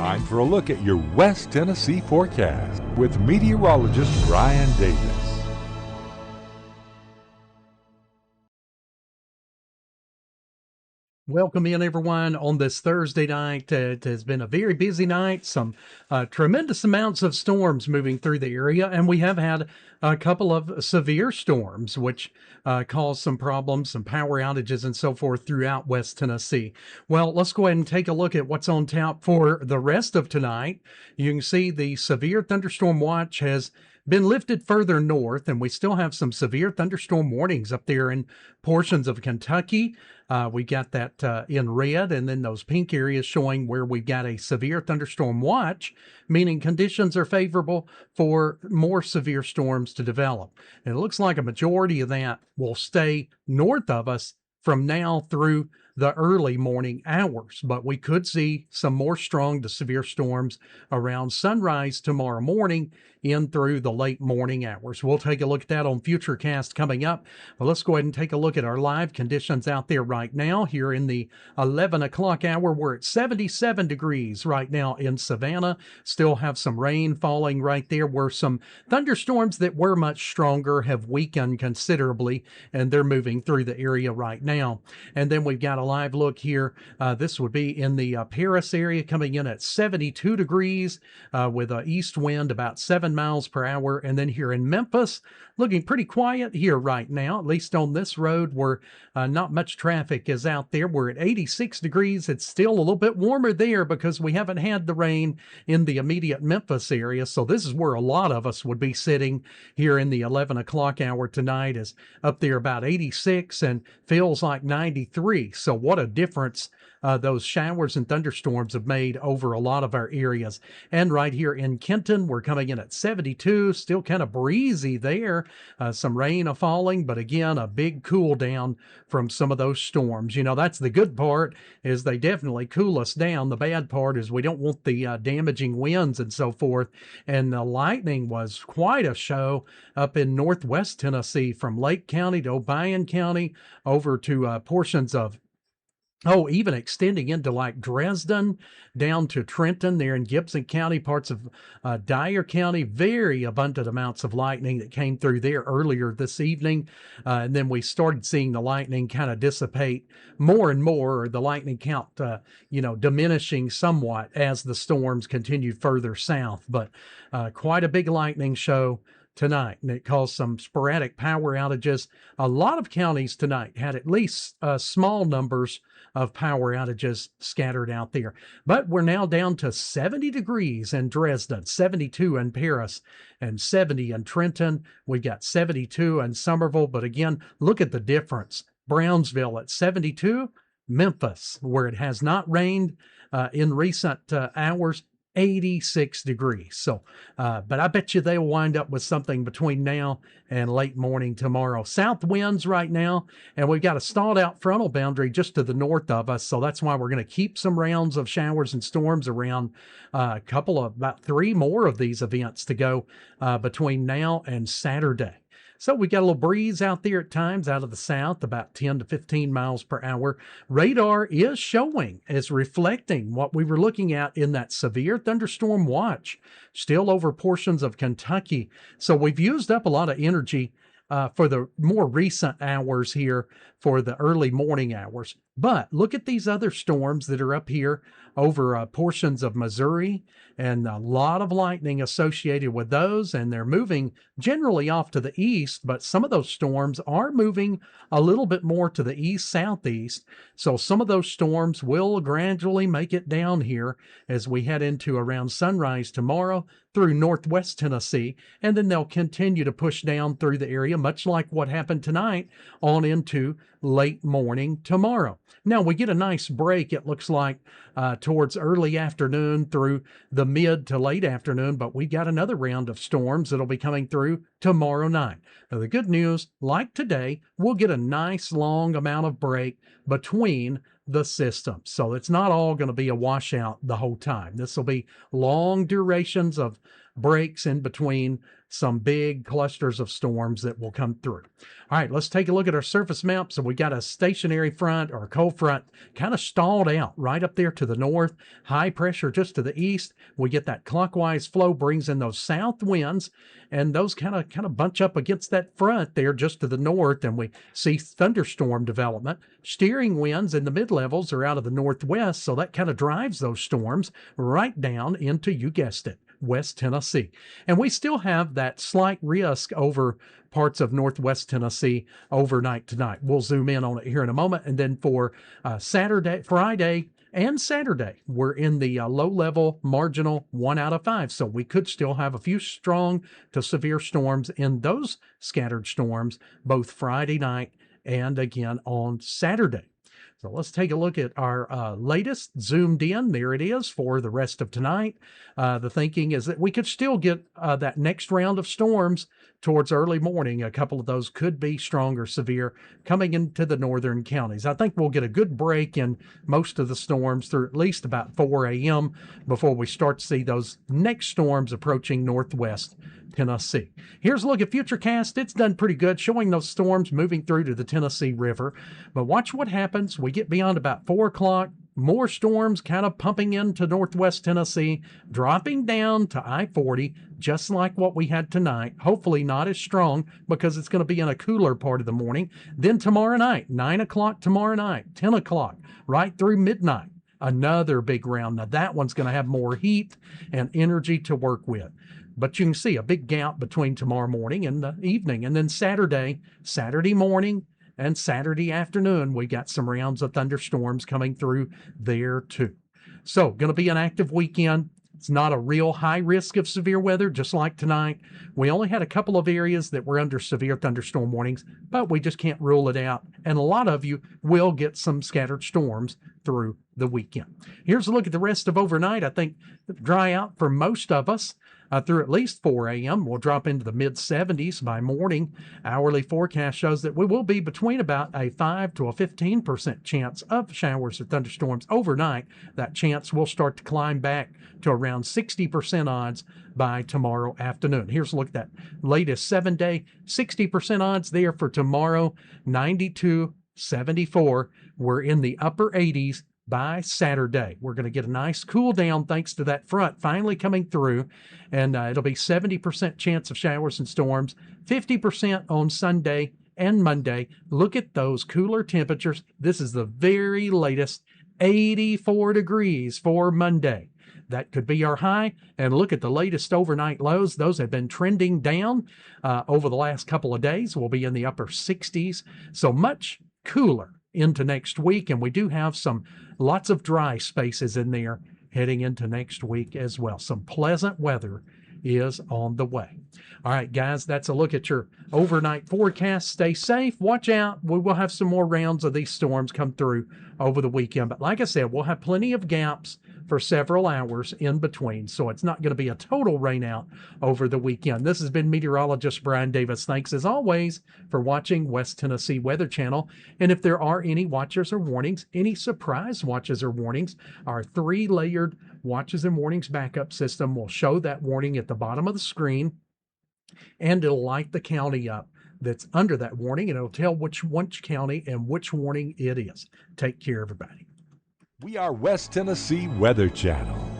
Time for a look at your West Tennessee forecast with meteorologist Brian Davis. Welcome in, everyone, on this Thursday night. It has been a very busy night, some tremendous amounts of storms moving through the area, and we have had a couple of severe storms, which caused some problems, some power outages, and so forth throughout West Tennessee. Well, let's go ahead and take a look at what's on tap for the rest of tonight. You can see the severe thunderstorm watch has been lifted further north, and we still have some severe thunderstorm warnings up there in portions of Kentucky. We got that in red, and then those pink areas showing where we've got a severe thunderstorm watch, meaning conditions are favorable for more severe storms to develop. And it looks like a majority of that will stay north of us from now through the early morning hours, but we could see some more strong to severe storms around sunrise tomorrow morning in through the late morning hours. We'll take a look at that on Futurecast coming up. Well, let's go ahead and take a look at our live conditions out there right now. Here in the 11 o'clock hour, we're at 77 degrees right now in Savannah. Still have some rain falling right there, where some thunderstorms that were much stronger have weakened considerably, and they're moving through the area right now. And then we've got a live look here. This would be in the Paris area, coming in at 72 degrees with an east wind about 7 miles per hour. And then here in Memphis, looking pretty quiet here right now, at least on this road where not much traffic is out there. We're at 86 degrees. It's still a little bit warmer there because we haven't had the rain in the immediate Memphis area. So this is where a lot of us would be sitting here in the 11 o'clock hour tonight, is up there about 86 and feels like 93. So what a difference those showers and thunderstorms have made over a lot of our areas. And right here in Kenton, we're coming in at 72, still kind of breezy there. Some rain falling, but again, a big cool down from some of those storms. You know, that's the good part, is they definitely cool us down. The bad part is we don't want the damaging winds and so forth. And the lightning was quite a show up in northwest Tennessee, from Lake County to Obion County over to portions of even extending into like Dresden, down to Trenton there in Gibson County, parts of Dyer County. Very abundant amounts of lightning that came through there earlier this evening. And then we started seeing the lightning kind of dissipate more and more, or the lightning count, diminishing somewhat as the storms continued further south. But quite a big lightning show tonight, and it caused some sporadic power outages. A lot of counties tonight had at least small numbers of power outages scattered out there. But we're now down to 70 degrees in Dresden, 72 in Paris, and 70 in Trenton. We've got 72 in Somerville. But again, look at the difference. Brownsville at 72, Memphis, where it has not rained in recent hours, 86 degrees. So, but I bet you they'll wind up with something between now and late morning tomorrow. South winds right now, and we've got a stalled out frontal boundary just to the north of us. So that's why we're going to keep some rounds of showers and storms around. About 3 more of these events to go between now and Saturday. So we got a little breeze out there at times out of the south, about 10 to 15 miles per hour. Radar is showing, is reflecting what we were looking at in that severe thunderstorm watch, still over portions of Kentucky. So we've used up a lot of energy for the more recent hours here, for the early morning hours. But look at these other storms that are up here over portions of Missouri, and a lot of lightning associated with those, and they're moving generally off to the east, but some of those storms are moving a little bit more to the east-southeast. So some of those storms will gradually make it down here as we head into around sunrise tomorrow through northwest Tennessee, and then they'll continue to push down through the area, much like what happened tonight, on into late morning tomorrow. Now we get a nice break, it looks like, towards early afternoon through the mid to late afternoon, but we got another round of storms that'll be coming through tomorrow night. Now the good news, like today, we'll get a nice long amount of break between the systems. So it's not all going to be a washout the whole time. This will be long durations of breaks in between some big clusters of storms that will come through. All right, let's take a look at our surface map. So we got a stationary front or a cold front kind of stalled out right up there to the north, high pressure just to the east. We get that clockwise flow, brings in those south winds, and those kind of bunch up against that front there just to the north, and we see thunderstorm development. Steering winds in the mid-levels are out of the northwest, so that kind of drives those storms right down into, you guessed it, West Tennessee. And we still have that slight risk over parts of northwest Tennessee overnight tonight. We'll zoom in on it here in a moment. And then for Friday, and Saturday, we're in the low-level marginal 1 out of 5. So we could still have a few strong to severe storms in those scattered storms, both Friday night and again on Saturday. So let's take a look at our latest zoomed in. There it is for the rest of tonight. The thinking is that we could still get that next round of storms towards early morning. A couple of those could be strong or severe coming into the northern counties. I think we'll get a good break in most of the storms through at least about 4 a.m. before we start to see those next storms approaching northwest Tennessee. Here's a look at Futurecast. It's done pretty good showing those storms moving through to the Tennessee River. But watch what happens. We get beyond about 4 o'clock. More storms kind of pumping into northwest Tennessee, dropping down to I-40, just like what we had tonight. Hopefully not as strong because it's going to be in a cooler part of the morning. Then tomorrow night, 9 o'clock tomorrow night, 10 o'clock, right through midnight. Another big round. Now that one's going to have more heat and energy to work with. But you can see a big gap between tomorrow morning and the evening. And then Saturday morning, and Saturday afternoon, we got some rounds of thunderstorms coming through there too. So going to be an active weekend. It's not a real high risk of severe weather, just like tonight. We only had a couple of areas that were under severe thunderstorm warnings, but we just can't rule it out. And a lot of you will get some scattered storms through the weekend. Here's a look at the rest of overnight. I think dry out for most of us. Through at least 4 a.m. We'll drop into the mid-70s by morning. Hourly forecast shows that we will be between about a 5 to a 15% chance of showers or thunderstorms overnight. That chance will start to climb back to around 60% odds by tomorrow afternoon. Here's a look at that latest 7-day, 60% odds there for tomorrow, 92, 74. We're in the upper 80s by Saturday. We're going to get a nice cool down thanks to that front finally coming through, and it'll be 70% chance of showers and storms, 50% on Sunday and Monday. Look at those cooler temperatures. This is the very latest, 84 degrees for Monday. That could be our high. And look at the latest overnight lows. Those have been trending down over the last couple of days. We'll be in the upper 60s. So much cooler into next week. And we do have lots of dry spaces in there heading into next week as well. Some pleasant weather is on the way. All right, guys, that's a look at your overnight forecast. Stay safe. Watch out. We will have some more rounds of these storms come through over the weekend. But like I said, we'll have plenty of gaps for several hours in between. So it's not going to be a total rain out over the weekend. This has been meteorologist Brian Davis. Thanks as always for watching West Tennessee Weather Channel. And if there are any watches or warnings, any surprise watches or warnings, our 3-layered watches and warnings backup system will show that warning at the bottom of the screen, and it'll light the county up that's under that warning, and it'll tell which county and which warning it is. Take care, everybody. We are West Tennessee Weather Channel.